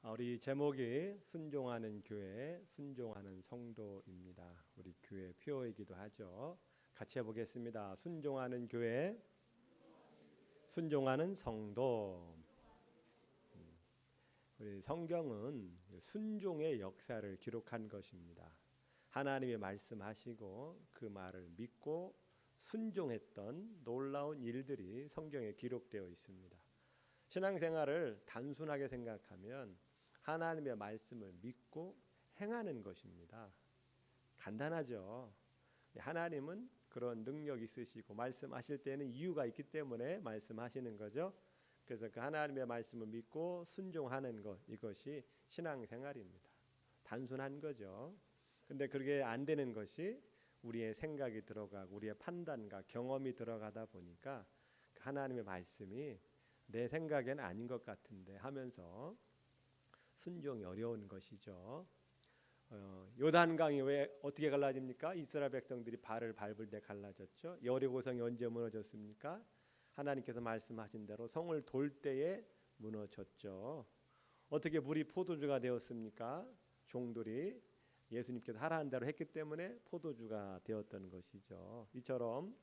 우리 제목이 순종하는 교회, 순종하는 성도입니다. 우리 교회 표어이기도 하죠. 같이 해보겠습니다. 순종하는 교회, 순종하는 성도. 우리 성경은 순종의 역사를 기록한 것입니다. 하나님이 말씀하시고 그 말을 믿고 순종했던 놀라운 일들이 성경에 기록되어 있습니다. 신앙생활을 단순하게 생각하면 하나님의 말씀을 믿고 행하는 것입니다. 간단하죠. 하나님은 그런 능력이 있으시고 말씀하실 때는 이유가 있기 때문에 말씀하시는 거죠. 그래서 그 하나님의 말씀을 믿고 순종하는 것, 이것이 신앙생활입니다. 단순한 거죠. 근데 그게 안 되는 것이 우리의 생각이 들어가고 우리의 판단과 경험이 들어가다 보니까 하나님의 말씀이 내 생각에는 아닌 것 같은데 하면서 순종이 어려운 것이죠. 요단강이 왜 어떻게 갈라집니까? 이스라엘 백성들이 발을 밟을 때 갈라졌죠. 여리고성이 언제 무너졌습니까? 하나님께서 말씀하신 대로 성을 돌 때에 무너졌죠. 어떻게 물이 포도주가 되었습니까? 종들이 예수님께서 하라는 대로 했기 때문에 포도주가 되었던 것이죠. 이처럼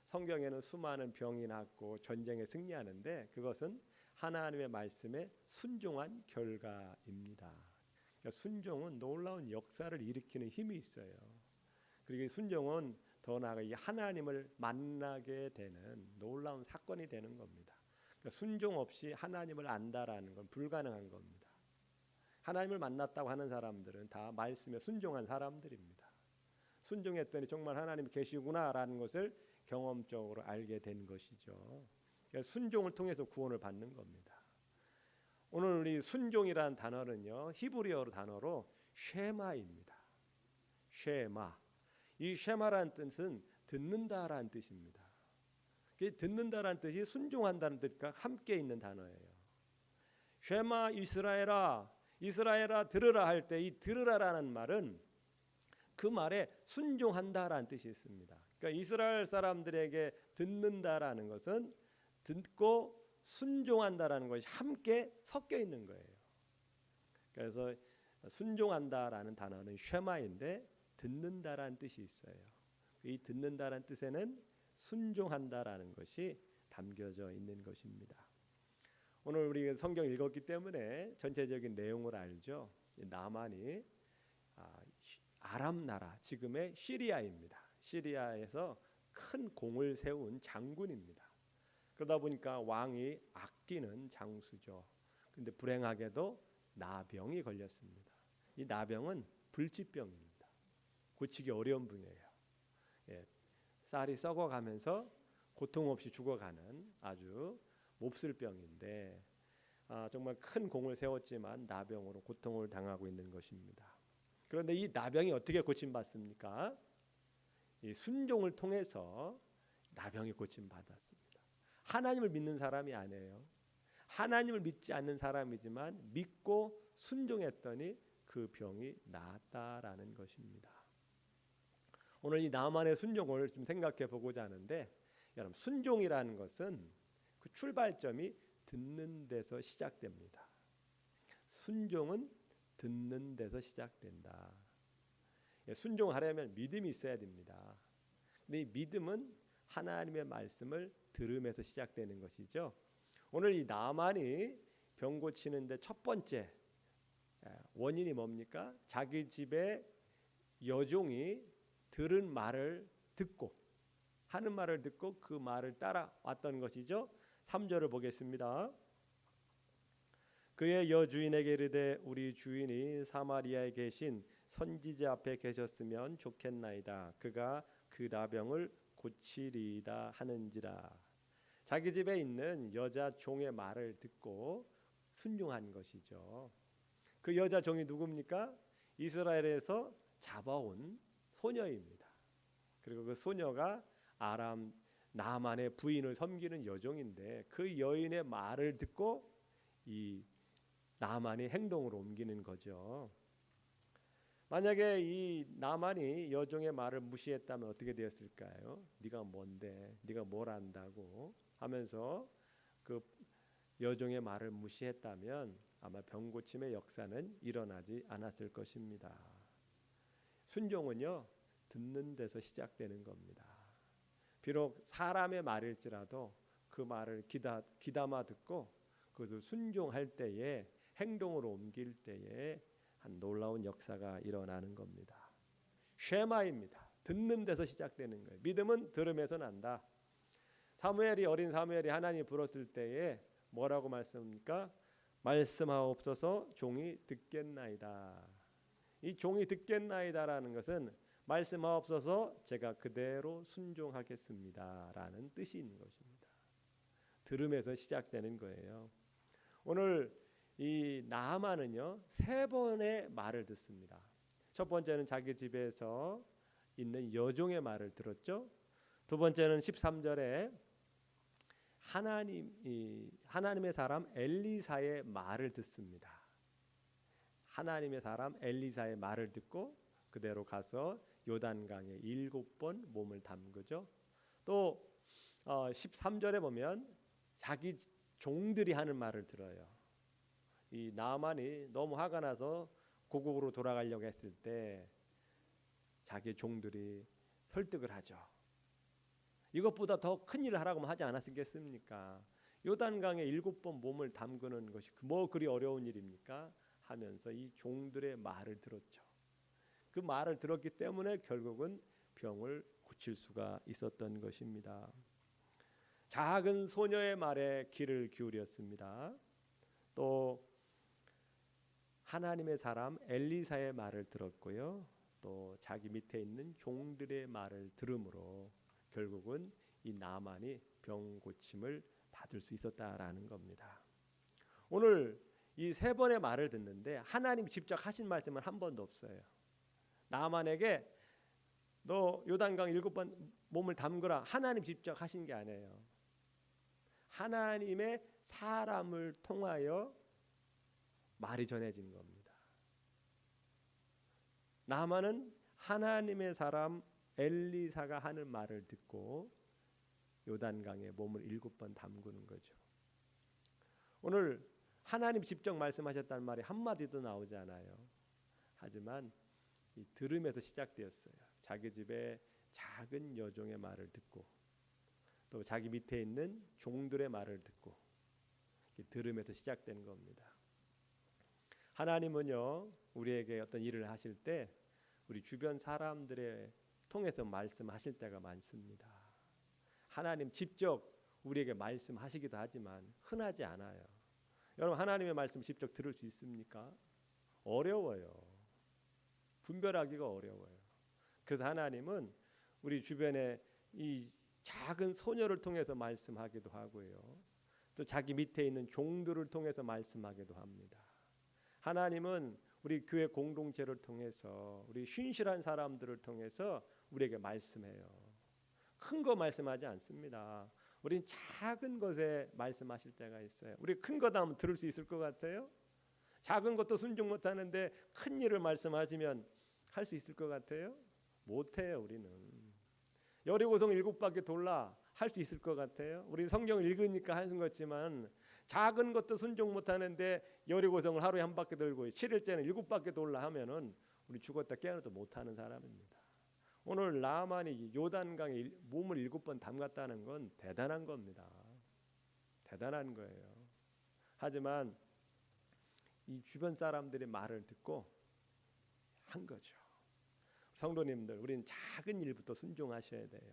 성경에는 수많은 병이 낫고 전쟁에 승리하는데 그것은 하나님의 말씀에 순종한 결과입니다. 그러니까 순종은 놀라운 역사를 일으키는 힘이 있어요. 그리고 순종은 더 나아가 하나님을 만나게 되는 놀라운 사건이 되는 겁니다. 그러니까 순종 없이 하나님을 안다라는 건 불가능한 겁니다. 하나님을 만났다고 하는 사람들은 다 말씀에 순종한 사람들입니다. 순종했더니 정말 하나님이 계시구나라는 것을 경험적으로 알게 된 것이죠. 그러니까 순종을 통해서 구원을 받는 겁니다. 오늘 우리 순종이라는 단어는요, 히브리어 단어로 쉐마입니다. 쉐마. 이 쉐마라는 뜻은 듣는다라는 뜻입니다. 듣는다라는 뜻이 순종한다는 뜻과 함께 있는 단어예요. 쉐마 이스라엘아, 이스라엘아 들으라 할 때 이 들으라라는 말은 그 말에 순종한다라는 뜻이 있습니다. 그러니까 이스라엘 사람들에게 듣는다라는 것은 듣고 순종한다라는 것이 함께 섞여 있는 거예요. 그래서 순종한다라는 단어는 쉐마인데 듣는다라는 뜻이 있어요. 이 듣는다라는 뜻에는 순종한다라는 것이 담겨져 있는 것입니다. 오늘 우리 성경 읽었기 때문에 전체적인 내용을 알죠. 나만이 아람 나라, 지금의 시리아입니다. 시리아에서 큰 공을 세운 장군입니다. 그러다 보니까 왕이 아끼는 장수죠. 근데 불행하게도 나병이 걸렸습니다. 이 나병은 불치병입니다. 고치기 어려운 병이에요. 쌀이 썩어가면서 고통 없이 죽어가는 아주 몹쓸 병인데 정말 큰 공을 세웠지만 나병으로 고통을 당하고 있는 것입니다. 그런데 이 나병이 어떻게 고침받습니까? 이 순종을 통해서 나병이 고침받았습니다. 하나님을 믿는 사람이 아니에요. 하나님을 믿지 않는 사람이지만 믿고 순종했더니 그 병이 나았다라는 것입니다. 오늘 이 나만의 순종을 좀 생각해 보고자 하는데, 여러분 순종이라는 것은 그 출발점이 듣는 데서 시작됩니다. 순종은 듣는 데서 시작된다. 순종하려면 믿음이 있어야 됩니다. 근데 이 믿음은 하나님의 말씀을 들음에서 시작되는 것이죠. 오늘 이 나만이 병 고치는데 첫 번째 원인이 뭡니까? 자기 집에 여종이 들은 말을 듣고 하는 말을 듣고 그 말을 따라왔던 것이죠. 3절을 보겠습니다. 그의 여주인에게 이르되 우리 주인이 사마리아에 계신 선지자 앞에 계셨으면 좋겠나이다. 그가 그 나병을 고치리이다 하는지라. 자기 집에 있는 여자 종의 말을 듣고 순종한 것이죠. 그 여자 종이 누굽니까? 이스라엘에서 잡아온 소녀입니다. 그리고 그 소녀가 아람 나만의 부인을 섬기는 여종인데 그 여인의 말을 듣고 이 나만이 행동으로 옮기는 거죠. 만약에 이 나만이 여종의 말을 무시했다면 어떻게 되었을까요? 네가 뭔데? 네가 뭘 안다고 하면서 그 여종의 말을 무시했다면 아마 병 고침의 역사는 일어나지 않았을 것입니다. 순종은요, 듣는 데서 시작되는 겁니다. 비록 사람의 말일지라도 그 말을 귀담아 듣고 그것을 순종할 때에, 행동으로 옮길 때에 한 놀라운 역사가 일어나는 겁니다. 쉐마입니다. 듣는 데서 시작되는 거예요. 믿음은 들음에서 난다. 어린 사무엘이 하나님 부르실 때에 뭐라고 말씀합니까? 말씀하옵소서, 종이 듣겠나이다. 이 종이 듣겠나이다라는 것은 말씀하옵소서, 제가 그대로 순종하겠습니다라는 뜻이 있는 것입니다. 들음에서 시작되는 거예요. 오늘 이 나아만은요, 3번의 말을 듣습니다. 첫 번째는 자기 집에서 있는 여종의 말을 들었죠. 두 번째는 13절에 하나님의 사람 엘리사의 말을 듣습니다. 하나님의 사람 엘리사의 말을 듣고 그대로 가서 요단강에 7번 몸을 담그죠. 또 13절에 보면 자기 종들이 하는 말을 들어요. 이 나아만이 너무 화가 나서 고국으로 돌아가려고 했을 때 자기 종들이 설득을 하죠. 이것보다 더 큰 일을 하라고 하지 않았겠습니까? 요단강에 7번 몸을 담그는 것이 뭐 그리 어려운 일입니까? 하면서 이 종들의 말을 들었죠. 그 말을 들었기 때문에 결국은 병을 고칠 수가 있었던 것입니다. 작은 소녀의 말에 귀를 기울였습니다. 또 하나님의 사람 엘리사의 말을 들었고요. 또 자기 밑에 있는 종들의 말을 들음으로 결국은 이 나아만이 병 고침을 받을 수 있었다라는 겁니다. 오늘 이 3번의 말을 듣는데 하나님 직접 하신 말씀은 한 번도 없어요. 나아만에게 너 요단강 7번 몸을 담그라, 하나님 직접 하신 게 아니에요. 하나님의 사람을 통하여 말이 전해진 겁니다. 나아만은 하나님의 사람 엘리사가 하는 말을 듣고 요단강에 몸을 7번 담그는 거죠. 오늘 하나님 직접 말씀하셨다는 말이 한마디도 나오지 않아요. 하지만 이 들음에서 시작되었어요. 자기 집에 작은 여종의 말을 듣고 또 자기 밑에 있는 종들의 말을 듣고 들음에서 시작되는 겁니다. 하나님은요, 우리에게 어떤 일을 하실 때 우리 주변 사람들의 통해서 말씀하실 때가 많습니다. 하나님 직접 우리에게 말씀하시기도 하지만 흔하지 않아요. 여러분, 하나님의 말씀 직접 들을 수 있습니까? 어려워요. 분별하기가 어려워요. 그래서 하나님은 우리 주변에 이 작은 소녀를 통해서 말씀하기도 하고요. 또 자기 밑에 있는 종들을 통해서 말씀하기도 합니다. 하나님은 우리 교회 공동체를 통해서 우리 신실한 사람들을 통해서 우리에게 말씀해요. 큰 거 말씀하지 않습니다. 우린 작은 것에 말씀하실 때가 있어요. 우리 큰 거다 하면 들을 수 있을 것 같아요? 작은 것도 순종 못하는데 큰 일을 말씀하시면 할 수 있을 것 같아요? 못해요. 우리는 여리고성 7바퀴 돌라 할 수 있을 것 같아요? 우리 성경을 읽으니까 하는 거지만 작은 것도 순종 못하는데 여리고성을 하루에 1바퀴 돌고 7일째는 7바퀴 돌라 하면은 우리 죽었다 깨어나도 못하는 사람입니다. 오늘 나아만이 요단강에 몸을 7번 담갔다는 건 대단한 겁니다. 대단한 거예요. 하지만 이 주변 사람들의 말을 듣고 한 거죠. 성도님들, 우리는 작은 일부터 순종하셔야 돼요.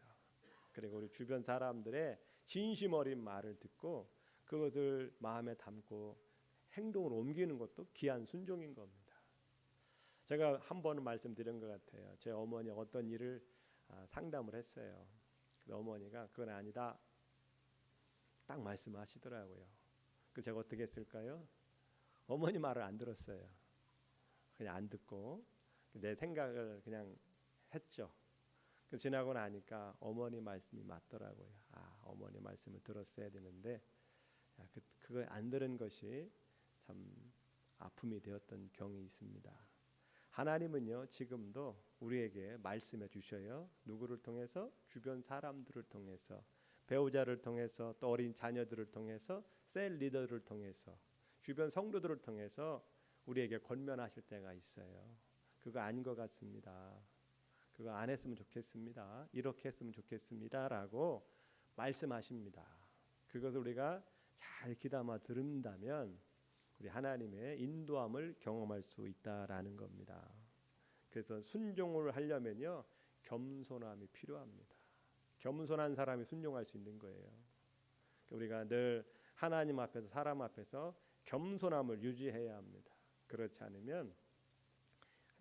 그리고 우리 주변 사람들의 진심 어린 말을 듣고 그것을 마음에 담고 행동으로 옮기는 것도 귀한 순종인 겁니다. 제가 한 번은 말씀드린 것 같아요. 제 어머니 어떤 일을 상담을 했어요. 어머니가 그건 아니다 딱 말씀하시더라고요. 그 제가 어떻게 했을까요? 어머니 말을 안 들었어요. 그냥 안 듣고 내 생각을 그냥 했죠. 그 지나고 나니까 어머니 말씀이 맞더라고요. 어머니 말씀을 들었어야 되는데 그걸 안 들은 것이 참 아픔이 되었던 경이 있습니다. 하나님은요, 지금도 우리에게 말씀해 주셔요. 누구를 통해서? 주변 사람들을 통해서, 배우자를 통해서, 또 어린 자녀들을 통해서, 셀 리더를 통해서 주변 성도들을 통해서 우리에게 권면하실 때가 있어요. 그거 아닌 것 같습니다. 그거 안 했으면 좋겠습니다. 이렇게 했으면 좋겠습니다라고 말씀하십니다. 그것을 우리가 잘 귀담아 들은다면 우리 하나님의 인도함을 경험할 수 있다라는 겁니다. 그래서 순종을 하려면요, 겸손함이 필요합니다. 겸손한 사람이 순종할 수 있는 거예요. 우리가 늘 하나님 앞에서 사람 앞에서 겸손함을 유지해야 합니다. 그렇지 않으면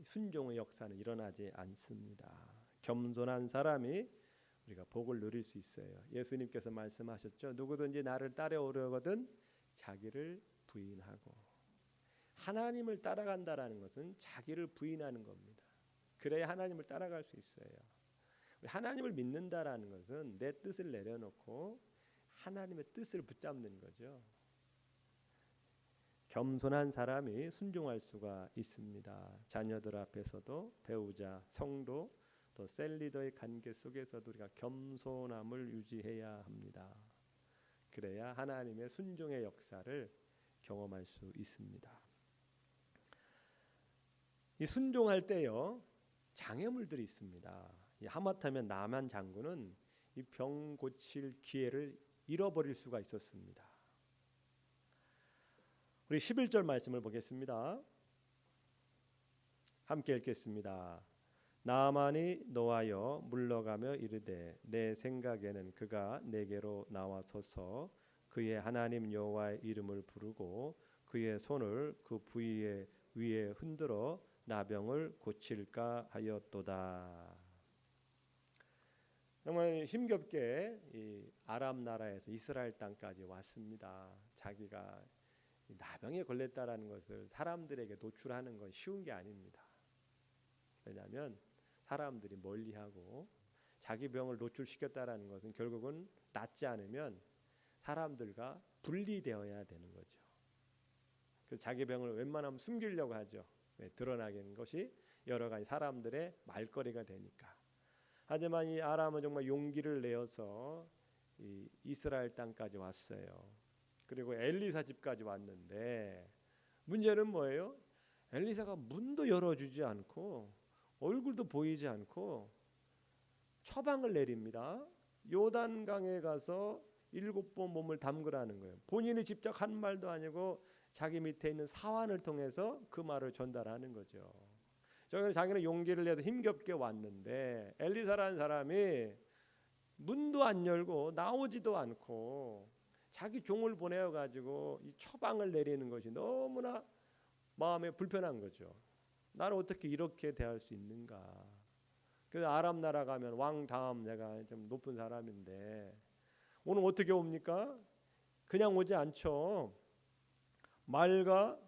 순종의 역사는 일어나지 않습니다. 겸손한 사람이 우리가 복을 누릴 수 있어요. 예수님께서 말씀하셨죠. 누구든지 나를 따라오려거든 자기를 부인하고. 하나님을 따라간다라는 것은 자기를 부인하는 겁니다. 그래야 하나님을 따라갈 수 있어요. 하나님을 믿는다라는 것은 내 뜻을 내려놓고 하나님의 뜻을 붙잡는 거죠. 겸손한 사람이 순종할 수가 있습니다. 자녀들 앞에서도, 배우자, 성도, 또 셀리더의 관계 속에서도 우리가 겸손함을 유지해야 합니다. 그래야 하나님의 순종의 역사를 경험할 수 있습니다. 이 순종할 때요, 장애물들이 있습니다. 하마터면 나만 장군은 이 병 고칠 기회를 잃어버릴 수가 있었습니다. 우리 11절 말씀을 보겠습니다. 함께 읽겠습니다. 나아만이 노하여 물러가며 이르되 내 생각에는 그가 내게로 나와서서 그의 하나님 여호와의 이름을 부르고 그의 손을 그 부위 위에 흔들어 나병을 고칠까 하였도다. 정말 힘겹게 이 아람 나라에서 이스라엘 땅까지 왔습니다. 자기가 나병에 걸렸다라는 것을 사람들에게 노출하는 건 쉬운 게 아닙니다. 왜냐하면 사람들이 멀리하고 자기 병을 노출시켰다라는 것은 결국은 낫지 않으면 사람들과 분리되어야 되는 거죠. 그 자기 병을 웬만하면 숨기려고 하죠. 드러나는 것이 여러 가지 사람들의 말거리가 되니까. 하지만 이 아람은 정말 용기를 내어서 이 이스라엘 땅까지 왔어요. 그리고 엘리사 집까지 왔는데 문제는 뭐예요? 엘리사가 문도 열어주지 않고 얼굴도 보이지 않고 처방을 내립니다. 요단강에 가서 7번 몸을 담그라는 거예요. 본인이 직접 한 말도 아니고 자기 밑에 있는 사환을 통해서 그 말을 전달하는 거죠. 자기는 용기를 내서 힘겹게 왔는데 엘리사라는 사람이 문도 안 열고 나오지도 않고 자기 종을 보내어가지고 이 처방을 내리는 것이 너무나 마음에 불편한 거죠. 나는 어떻게 이렇게 대할 수 있는가. 그래서 아람 나라 가면 왕 다음 내가 좀 높은 사람인데 오늘 어떻게 옵니까? 그냥 오지 않죠. 말과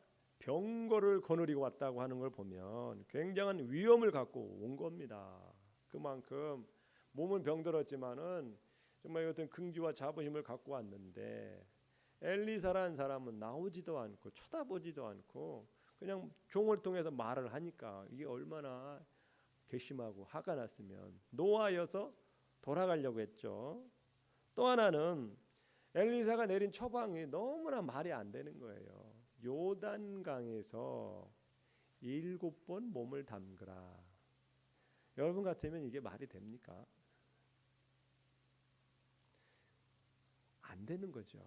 병거를 거느리고 왔다고 하는 걸 보면 굉장한 위험을 갖고 온 겁니다. 그만큼 몸은 병들었지만은 정말 어떤 긍지와 자부심을 갖고 왔는데 엘리사라는 사람은 나오지도 않고 쳐다보지도 않고 그냥 종을 통해서 말을 하니까 이게 얼마나 괘씸하고 화가 났으면 노하여서 돌아가려고 했죠. 또 하나는 엘리사가 내린 처방이 너무나 말이 안 되는 거예요. 요단강에서 7번 몸을 담그라. 여러분 같으면 이게 말이 됩니까? 안 되는 거죠.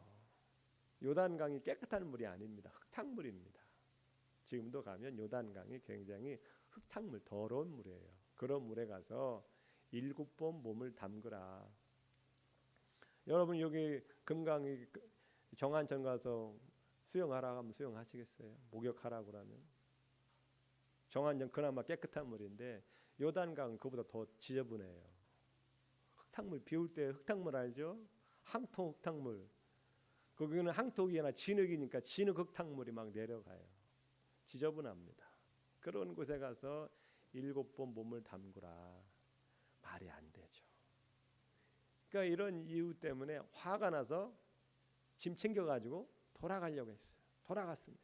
요단강이 깨끗한 물이 아닙니다. 흙탕물입니다. 지금도 가면 요단강이 굉장히 흙탕물, 더러운 물이에요. 그런 물에 가서 7번 몸을 담그라. 여러분 여기 금강이 정안천 가서 수영하라 하면 수영하시겠어요? 목욕하라고 그러면? 정안천 그나마 깨끗한 물인데 요단강은 그보다 더 지저분해요. 흙탕물, 비 올 때 흙탕물 알죠? 항토 흙탕물. 거기는 항토기 아니라 진흙이니까 진흙 흙탕물이 막 내려가요. 지저분합니다. 그런 곳에 가서 7번 몸을 담그라. 말이 안 되죠. 그러니까 이런 이유 때문에 화가 나서 짐 챙겨가지고 돌아가려고 했어요. 돌아갔습니다.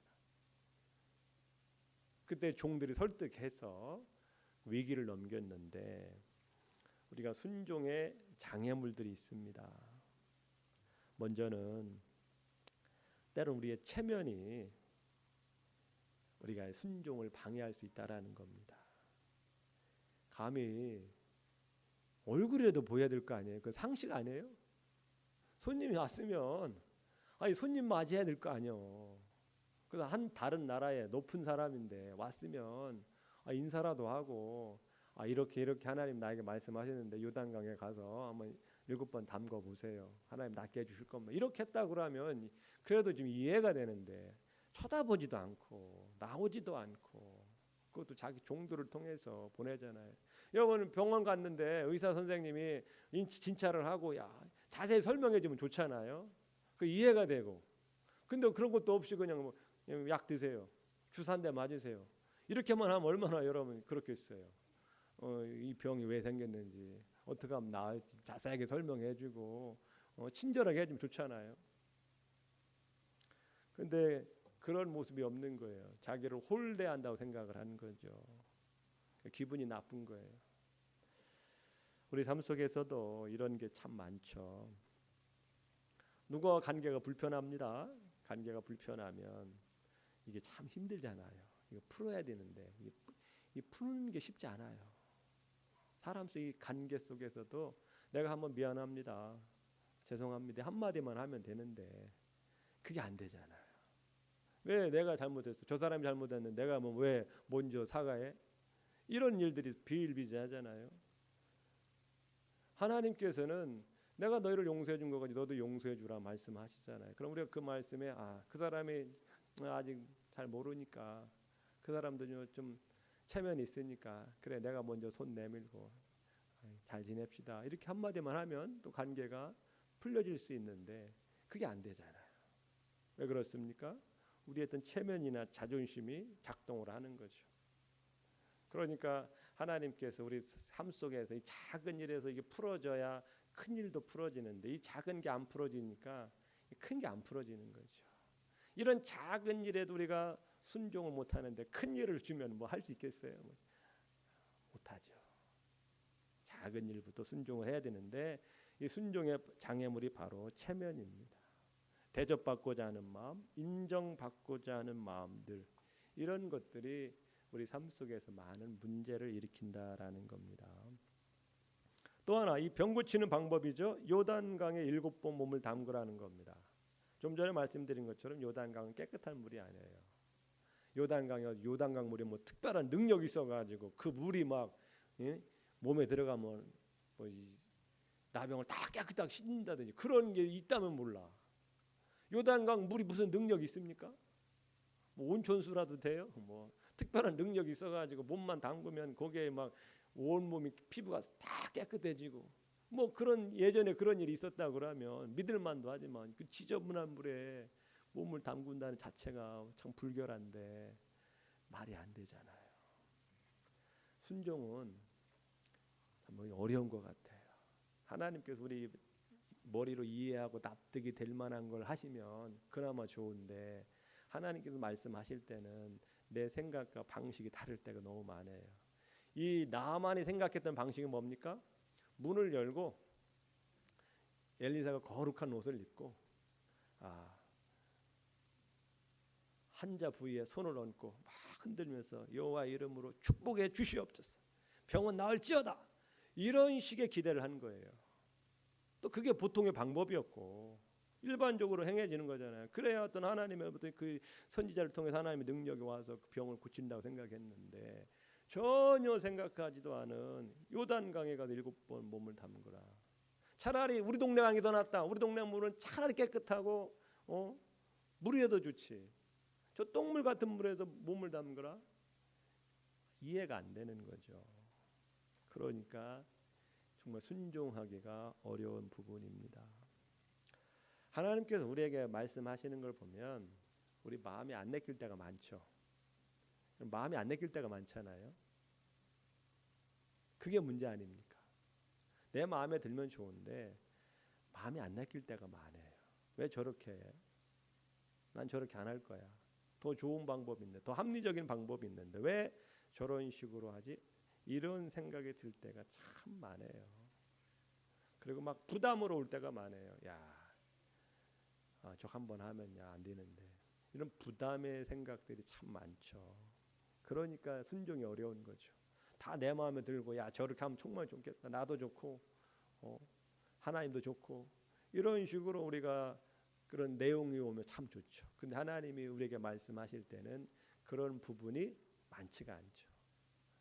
그때 종들이 설득해서 위기를 넘겼는데 우리가 순종의 장애물들이 있습니다. 먼저는 때로는 우리의 체면이 우리가 순종을 방해할 수 있다라는 겁니다. 감히 얼굴이라도 보여야 될 거 아니에요. 그 상식 아니에요? 손님이 왔으면 아니 손님 맞이해야 될 거 아니에요. 그래서 한 다른 나라의 높은 사람인데 왔으면 인사라도 하고 이렇게 하나님 나에게 말씀하셨는데 요단강에 가서 한번 7번 담궈 보세요. 하나님 낫게 해주실 겁니다. 이렇게 했다 그러면 그래도 좀 이해가 되는데 쳐다보지도 않고 나오지도 않고 그것도 자기 종들을 통해서 보내잖아요. 여러분 병원 갔는데 의사 선생님이 진찰을 하고 자세히 설명해 주면 좋잖아요. 그 이해가 되고. 근데 그런 것도 없이 그냥 뭐 약 드세요. 주사 한 대 맞으세요. 이렇게만 하면 얼마나 여러분 그렇겠어요. 이 병이 왜 생겼는지 어떻게 하면 나을지 자세하게 설명해 주고 친절하게 해주면 좋잖아요. 근데 그런 모습이 없는 거예요. 자기를 홀대한다고 생각을 하는 거죠. 기분이 나쁜 거예요. 우리 삶 속에서도 이런 게 참 많죠. 누구와 관계가 불편합니다. 관계가 불편하면 이게 참 힘들잖아요. 이거 풀어야 되는데 이 푸는 게 쉽지 않아요. 사람 속의 관계 속에서도 내가 한번 미안합니다, 죄송합니다 한마디만 하면 되는데 그게 안 되잖아요. 왜 내가 잘못했어? 저 사람이 잘못했는데 내가 뭐 왜 먼저 사과해? 이런 일들이 비일비재하잖아요. 하나님께서는 내가 너희를 용서해 준 거지 너도 용서해 주라 말씀하시잖아요. 그럼 우리가 그 말씀에 그 사람이 아직 잘 모르니까 그 사람도 좀 체면이 있으니까 그래 내가 먼저 손 내밀고 잘 지냅시다 이렇게 한마디만 하면 또 관계가 풀려질 수 있는데 그게 안 되잖아요. 왜 그렇습니까? 우리의 어떤 체면이나 자존심이 작동을 하는 거죠. 그러니까 하나님께서 우리 삶 속에서 이 작은 일에서 이게 풀어져야 큰 일도 풀어지는데 이 작은 게 안 풀어지니까 큰 게 안 풀어지는 거죠. 이런 작은 일에도 우리가 순종을 못하는데 큰 일을 주면 뭐 할 수 있겠어요? 못하죠. 작은 일부터 순종을 해야 되는데 이 순종의 장애물이 바로 체면입니다. 대접받고자 하는 마음, 인정받고자 하는 마음들 이런 것들이 우리 삶 속에서 많은 문제를 일으킨다라는 겁니다. 또 하나 이 병 고치는 방법이죠. 요단강에 7번 몸을 담그라는 겁니다. 좀 전에 말씀드린 것처럼 요단강은 깨끗한 물이 아니에요. 요단강 물이 뭐 특별한 능력이 있어가지고 그 물이 막 몸에 들어가면 뭐 나병을 다 깨끗하게 씻는다든지 그런 게 있다면 몰라. 요단강 물이 무슨 능력이 있습니까? 뭐 온천수라도 돼요? 뭐 특별한 능력이 있어가지고 몸만 담그면 거기에 막 온몸이 피부가 다 깨끗해지고 뭐 그런 예전에 그런 일이 있었다 그러면 믿을만도 하지만 그 지저분한 물에 몸을 담근다는 자체가 참 불결한데 말이 안 되잖아요. 순종은 참 어려운 것 같아요. 하나님께서 우리 머리로 이해하고 납득이 될 만한 걸 하시면 그나마 좋은데 하나님께서 말씀하실 때는 내 생각과 방식이 다를 때가 너무 많아요. 이 나만이 생각했던 방식이 뭡니까? 문을 열고 엘리사가 거룩한 옷을 입고 환자 부위에 손을 얹고 막 흔들면서 여호와 이름으로 축복해 주시옵소서. 병은 나을지어다. 이런 식의 기대를 한 거예요. 또 그게 보통의 방법이었고 일반적으로 행해지는 거잖아요. 그래야 어떤 하나님의 그 선지자를 통해서 하나님의 능력이 와서 그 병을 고친다고 생각했는데 전혀 생각하지도 않은 요단강에 가서 7번 몸을 담그라. 차라리 우리 동네 강이 더 낫다. 우리 동네 물은 차라리 깨끗하고 물이라도 좋지. 저 똥물 같은 물에서 몸을 담그라. 이해가 안 되는 거죠. 그러니까 정말 순종하기가 어려운 부분입니다. 하나님께서 우리에게 말씀하시는 걸 보면 우리 마음이 안 내킬 때가 많죠. 마음이 안 내킬 때가 많잖아요. 그게 문제 아닙니까? 내 마음에 들면 좋은데 마음이 안 내킬 때가 많아요. 왜 저렇게 해? 난 저렇게 안 할 거야. 더 좋은 방법이 있는데, 더 합리적인 방법이 있는데 왜 저런 식으로 하지? 이런 생각이 들 때가 참 많아요. 그리고 막 부담으로 올 때가 많아요. 야, 저 한 번 하면 안 되는데 이런 부담의 생각들이 참 많죠. 그러니까 순종이 어려운 거죠. 다 내 마음에 들고 야 저렇게 하면 정말 좋겠다. 나도 좋고 하나님도 좋고 이런 식으로 우리가 그런 내용이 오면 참 좋죠. 근데 하나님이 우리에게 말씀하실 때는 그런 부분이 많지가 않죠.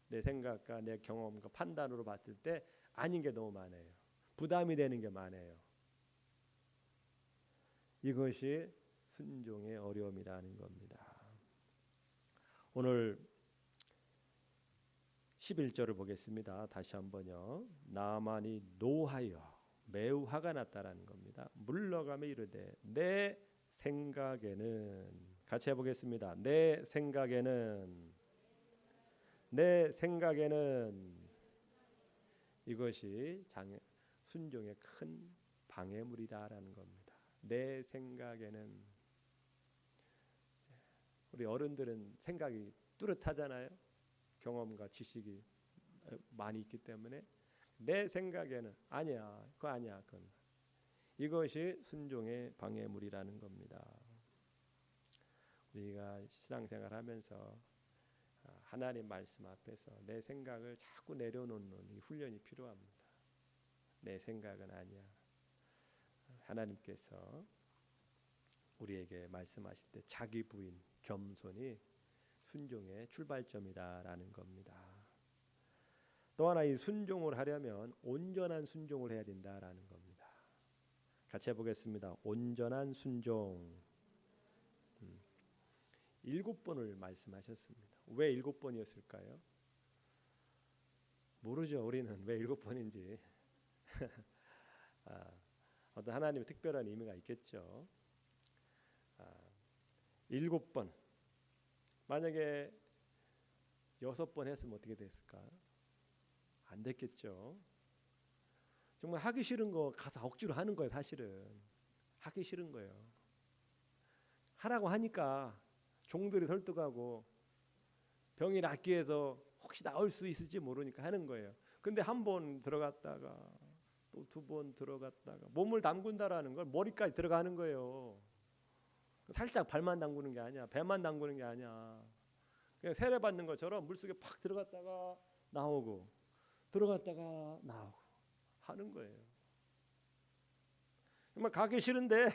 내 생각과 내 경험과 판단으로 봤을 때 아닌 게 너무 많아요. 부담이 되는 게 많아요. 이것이 순종의 어려움이라는 겁니다. 오늘 11절을 보겠습니다. 다시 한번요. 나만이 노하여 매우 화가 났다라는 겁니다. 물러가며 이르되 내 생각에는 같이 해보겠습니다. 내 생각에는 이것이 순종의 큰 방해물이다라는 겁니다. 내 생각에는 우리 어른들은 생각이 뚜렷하잖아요. 경험과 지식이 많이 있기 때문에 내 생각에는 아니야, 그거 아니야, 그건. 이것이 순종의 방해물이라는 겁니다. 우리가 신앙생활하면서 하나님 말씀 앞에서 내 생각을 자꾸 내려놓는 이 훈련이 필요합니다. 내 생각은 아니야. 하나님께서 우리에게 말씀하실 때 자기 부인, 겸손이 순종의 출발점이다라는 겁니다. 또 하나 이 순종을 하려면 온전한 순종을 해야 된다라는 겁니다. 같이 해보겠습니다. 온전한 순종. 7번을 말씀하셨습니다. 왜 7번이었을까요? 모르죠. 우리는 왜 7번인지. 어떤 하나님의 특별한 의미가 있겠죠. 7번. 만약에 6번 했으면 어떻게 됐을까? 안 됐겠죠. 정말 하기 싫은 거 가서 억지로 하는 거예요. 사실은 하기 싫은 거예요. 하라고 하니까 종들이 설득하고 병이 낫기 위해서 혹시 나을 수 있을지 모르니까 하는 거예요. 근데 한 번 들어갔다가 또 2번 들어갔다가 몸을 담근다라는 걸 머리까지 들어가는 거예요. 살짝 발만 담그는 게 아니야. 배만 담그는 게 아니야. 그냥 세례 받는 것처럼 물속에 팍 들어갔다가 나오고 들어갔다가 나오고 하는 거예요. 정말 가기 싫은데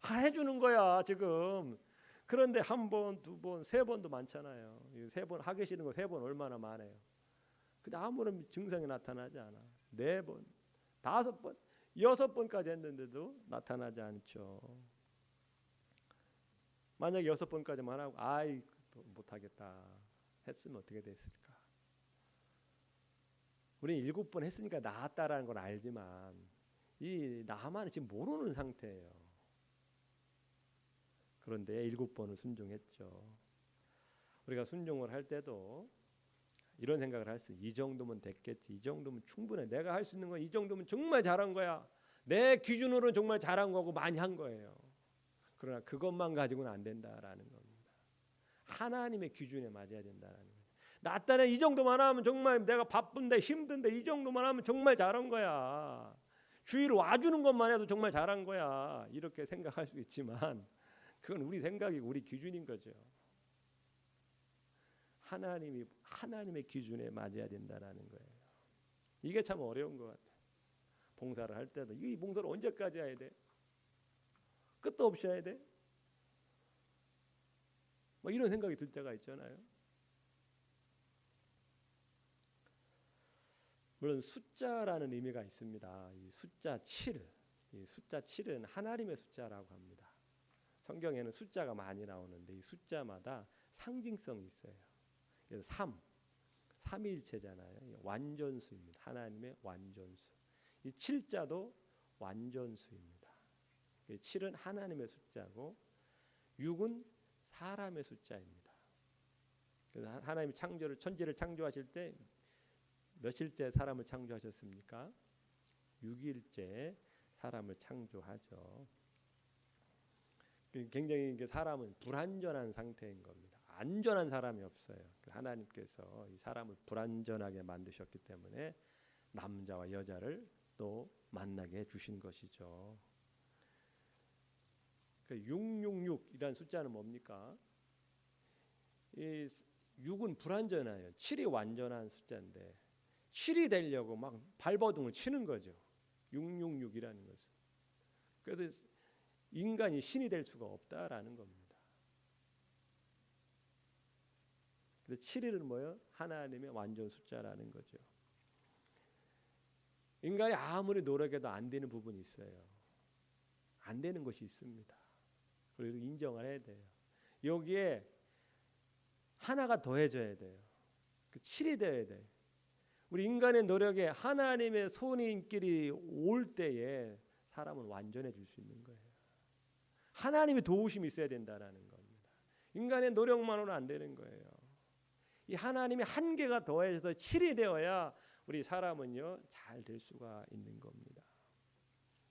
해주는 거야 지금. 그런데 1번, 2번, 3번도 많잖아요. 3번 하기 싫은 거 3번 얼마나 많아요. 근데 아무런 증상이 나타나지 않아. 4번, 5번, 6번까지 했는데도 나타나지 않죠. 만약에 6번까지만 하고 아이 못하겠다 했으면 어떻게 됐을까? 우리는 7번 했으니까 나았다라는 걸 알지만 이 나만 지금 모르는 상태예요. 그런데 7번을 순종했죠. 우리가 순종을 할 때도 이런 생각을 할 수 있어요. 이 정도면 됐겠지. 이 정도면 충분해. 내가 할 수 있는 건 이 정도면 정말 잘한 거야. 내 기준으로는 정말 잘한 거고 많이 한 거예요. 그러나 그것만 가지고는 안 된다라는 겁니다. 하나님의 기준에 맞아야 된다라는 거예요. 나 딴에 이 정도만 하면 정말 내가 바쁜데 힘든데 이 정도만 하면 정말 잘한 거야. 주위를 와주는 것만 해도 정말 잘한 거야. 이렇게 생각할 수 있지만 그건 우리 생각이고 우리 기준인 거죠. 하나님의 기준에 맞아야 된다라는 거예요. 이게 참 어려운 것 같아요. 봉사를 할 때도 이 봉사를 언제까지 해야 돼? 끝도 없이 해야 돼? 뭐 이런 생각이 들 때가 있잖아요. 물론 숫자라는 의미가 있습니다. 이 숫자 7, 이 숫자 7은 하나님의 숫자라고 합니다. 성경에는 숫자가 많이 나오는데 이 숫자마다 상징성이 있어요. 그래서 3위일체잖아요. 완전수입니다. 하나님의 완전수. 이 7자도 완전수입니다. 7은 하나님의 숫자고 6은 사람의 숫자입니다. 그래서 하나님이 천지를 창조하실 때 몇일째 사람을 창조하셨습니까? 6일째 사람을 창조하죠. 굉장히 사람은 불완전한 상태인 겁니다. 안전한 사람이 없어요. 하나님께서 이 사람을 불완전하게 만드셨기 때문에 남자와 여자를 또 만나게 해주신 것이죠. 그 666이라는 숫자는 뭡니까? 이 6은 불완전해요. 7이 완전한 숫자인데 7이 되려고 막 발버둥을 치는 거죠. 666이라는 것은. 그래서 인간이 신이 될 수가 없다라는 겁니다. 그래서 7일은 뭐예요? 하나님의 완전 숫자라는 거죠. 인간이 아무리 노력해도 안 되는 부분이 있어요. 안 되는 것이 있습니다. 그리고 인정을 해야 돼요. 여기에 하나가 더해져야 돼요. 그 7이 되어야 돼요. 우리 인간의 노력에 하나님의 손길이 올 때에 사람은 완전해질 수 있는 거예요. 하나님의 도우심이 있어야 된다는 겁니다. 인간의 노력만으로는 안 되는 거예요. 이 하나님의 한계가 더해져서 7이 되어야 우리 사람은요 잘 될 수가 있는 겁니다.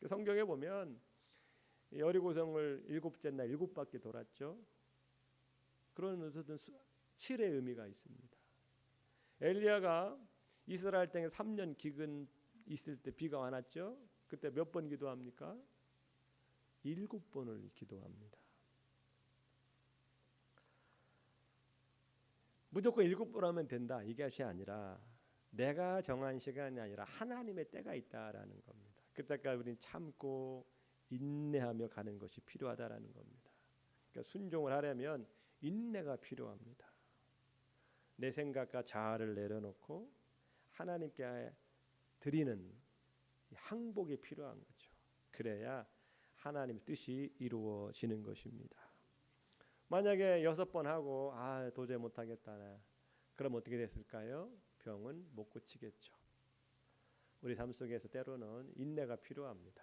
성경에 보면 여리고성을 7째 날 7바퀴 돌았죠. 그러면서도 7의 의미가 있습니다. 엘리야가 이스라엘 땅에 3년 기근 있을 때 비가 왔죠. 그때 몇 번 기도합니까? 7번을 기도합니다. 무조건 7번 하면 된다 이것이 아니라 내가 정한 시간이 아니라 하나님의 때가 있다라는 겁니다. 그때까지 우리는 참고 인내하며 가는 것이 필요하다라는 겁니다. 그러니까 순종을 하려면 인내가 필요합니다. 내 생각과 자아를 내려놓고 하나님께 드리는 항복이 필요한 거죠. 그래야 하나님의 뜻이 이루어지는 것입니다. 만약에 6번 하고 도저히 못하겠다. 그럼 어떻게 됐을까요? 병은 못 고치겠죠. 우리 삶 속에서 때로는 인내가 필요합니다.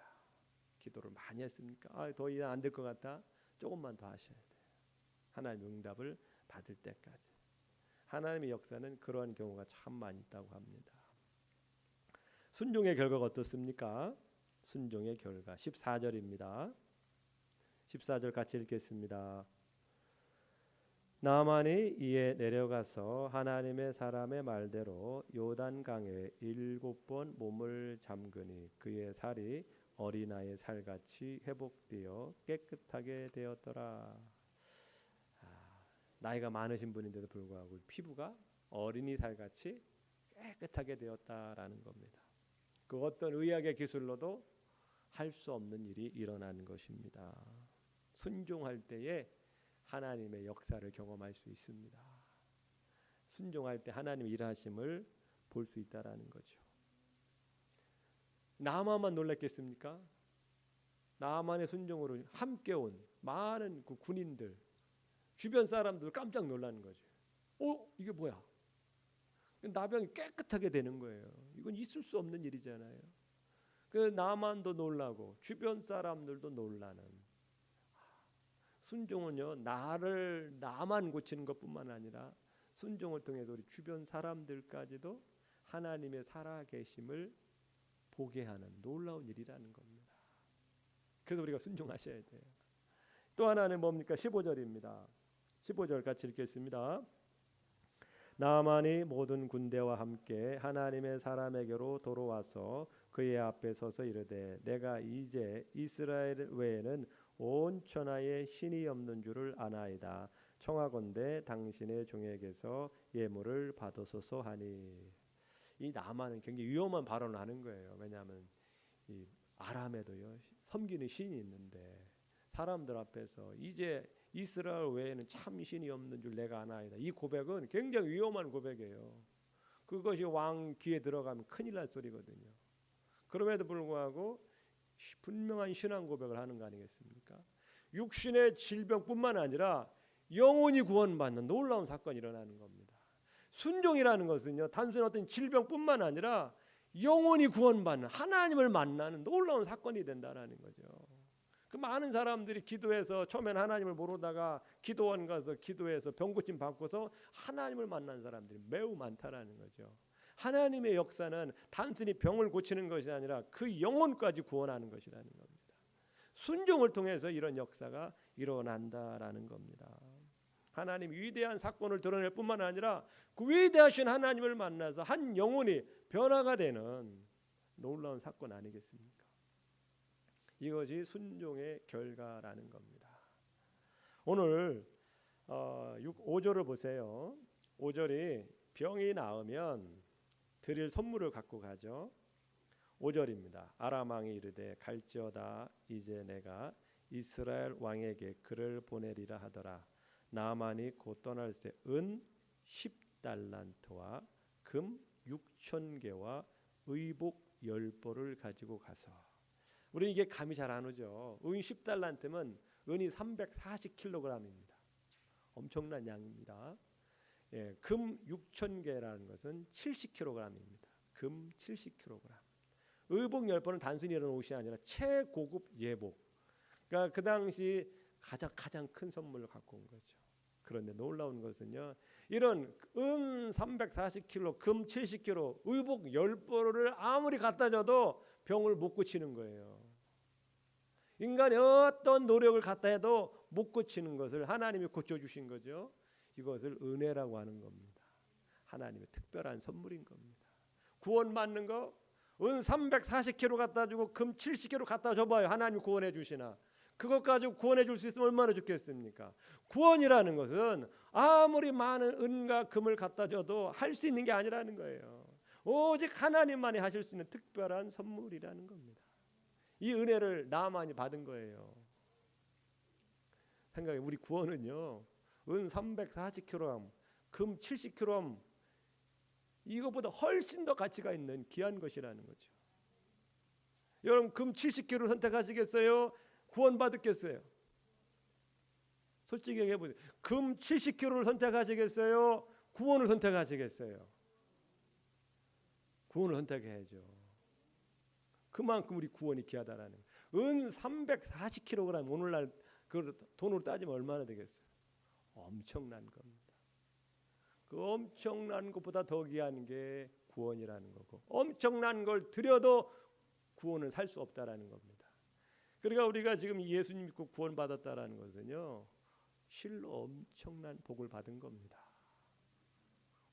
기도를 많이 했습니까? 더 이상 안 될 것 같아? 조금만 더 하셔야 돼요. 하나님의 응답을 받을 때까지. 하나님의 역사는 그러한 경우가 참 많이 있다고 합니다. 순종의 결과가 어떻습니까? 순종의 결과 14절입니다. 14절 같이 읽겠습니다. 나만이 이에 내려가서 하나님의 사람의 말대로 요단강에 7번 몸을 잠그니 그의 살이 어린아이의 살같이 회복되어 깨끗하게 되었더라. 나이가 많으신 분인데도 불구하고 피부가 어린이 살같이 깨끗하게 되었다라는 겁니다. 그 어떤 의학의 기술로도 할 수 없는 일이 일어나는 것입니다. 순종할 때에 하나님의 역사를 경험할 수 있습니다. 순종할 때 하나님의 일하심을 볼 수 있다라는 거죠. 나만만 놀랐겠습니까? 나만의 순종으로 함께 온 많은 그 군인들, 주변 사람들 깜짝 놀라는 거죠. 이게 뭐야? 나병이 깨끗하게 되는 거예요. 이건 있을 수 없는 일이잖아요. 그 나만도 놀라고 주변 사람들도 놀라는. 순종은요 나만 고치는 것뿐만 아니라 순종을 통해서 우리 주변 사람들까지도 하나님의 살아계심을 보게 하는 놀라운 일이라는 겁니다. 그래서 우리가 순종하셔야 돼요. 또 하나는 뭡니까? 15절입니다. 15절 같이 읽겠습니다. 나만이 모든 군대와 함께 하나님의 사람에게로 돌아와서 그의 앞에 서서 이르되 내가 이제 이스라엘 외에는 온 천하에 신이 없는 줄을 아나이다. 청하건대 당신의 종에게서 예물을 받으소서 하니. 이 나만은 굉장히 위험한 발언을 하는 거예요. 왜냐하면 이 아람에도요 섬기는 신이 있는데 사람들 앞에서 이제 이스라엘 외에는 참 신이 없는 줄 내가 아나이다. 이 고백은 굉장히 위험한 고백이에요. 그것이 왕 귀에 들어가면 큰일 날 소리거든요. 그럼에도 불구하고 분명한 신앙 고백을 하는 거 아니겠습니까? 육신의 질병뿐만 아니라 영혼이 구원받는 놀라운 사건이 일어나는 겁니다. 순종이라는 것은요 단순히 어떤 질병뿐만 아니라 영혼이 구원받는 하나님을 만나는 놀라운 사건이 된다는 거죠. 그 많은 사람들이 기도해서 처음엔 하나님을 모르다가 기도원 가서 기도해서 병 고침 받고서 하나님을 만난 사람들이 매우 많다라는 거죠. 하나님의 역사는 단순히 병을 고치는 것이 아니라 그 영혼까지 구원하는 것이라는 겁니다. 순종을 통해서 이런 역사가 일어난다라는 겁니다. 하나님 위대한 사건을 드러낼 뿐만 아니라 그 위대하신 하나님을 만나서 한 영혼이 변화가 되는 놀라운 사건 아니겠습니까? 이것이 순종의 결과라는 겁니다. 오늘 5절을 보세요. 5절이 병이 나으면 드릴 선물을 갖고 가죠. 5절입니다. 아람 왕이 이르되 갈지어다 이제 내가 이스라엘 왕에게 그를 보내리라 하더라. 나만이 곧 떠날새 은 10달란트와 금 6,000개와 의복 10벌을 가지고 가서. 우리 이게 감이 잘 안 오죠. 은 10달란트면 은이 340kg입니다. 엄청난 양입니다. 예, 금 6,000개라는 것은 70kg입니다. 금 70kg. 의복 10벌은 단순히 이런 옷이 아니라 최고급 예복. 그러니까 그 당시 가장 큰 선물을 갖고 온 거죠. 그런데 놀라운 것은요, 이런 은 340kg, 금 70kg, 의복 10벌을 아무리 갖다 줘도 병을 못 고치는 거예요. 인간이 어떤 노력을 갖다 해도 못 고치는 것을 하나님이 고쳐주신 거죠. 이것을 은혜라고 하는 겁니다. 하나님의 특별한 선물인 겁니다. 구원받는 거, 은 340kg 갖다 주고 금 70kg 갖다 줘봐요. 하나님 구원해 주시나. 그것 가지고 구원해 줄 수 있으면 얼마나 좋겠습니까? 구원이라는 것은 아무리 많은 은과 금을 갖다 줘도 할 수 있는 게 아니라는 거예요. 오직 하나님만이 하실 수 있는 특별한 선물이라는 겁니다. 이 은혜를 나만이 받은 거예요. 생각해, 우리 구원은요, 은 340kg, 금 70kg, 이거보다 훨씬 더 가치가 있는 귀한 것이라는 거죠. 여러분, 금 70kg를 선택하시겠어요? 구원 받겠어요? 솔직히 얘기해 보세요. 금 70kg를 선택하시겠어요? 구원을 선택하시겠어요? 구원을 선택해야죠. 그만큼 우리 구원이 귀하다라는 거예요. 은 340kg, 오늘날 그 돈으로 따지면 얼마나 되겠어요? 엄청난 겁니다. 그 엄청난 것보다 더 귀한 게 구원이라는 거고, 엄청난 걸 드려도 구원을 살 수 없다라는 겁니다. 그러니까 우리가 지금 예수님 믿고 구원 받았다라는 것은요, 실로 엄청난 복을 받은 겁니다.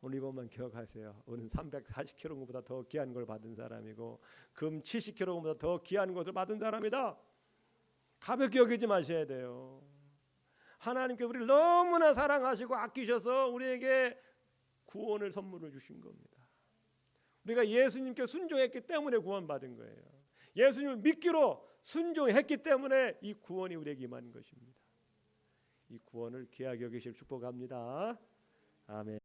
오늘 이것만 기억하세요. 은은 340kg보다 더 귀한 걸 받은 사람이고, 금 70kg보다 더 귀한 것을 받은 사람이다. 가볍게 여기지 마셔야 돼요. 하나님께 우리를 너무나 사랑하시고 아끼셔서 우리에게 구원을 선물을 주신 겁니다. 우리가 예수님께 순종했기 때문에 구원받은 거예요. 예수님을 믿기로 순종했기 때문에 이 구원이 우리에게 임한 것입니다. 이 구원을 귀하게 여기실 축복합니다. 아멘.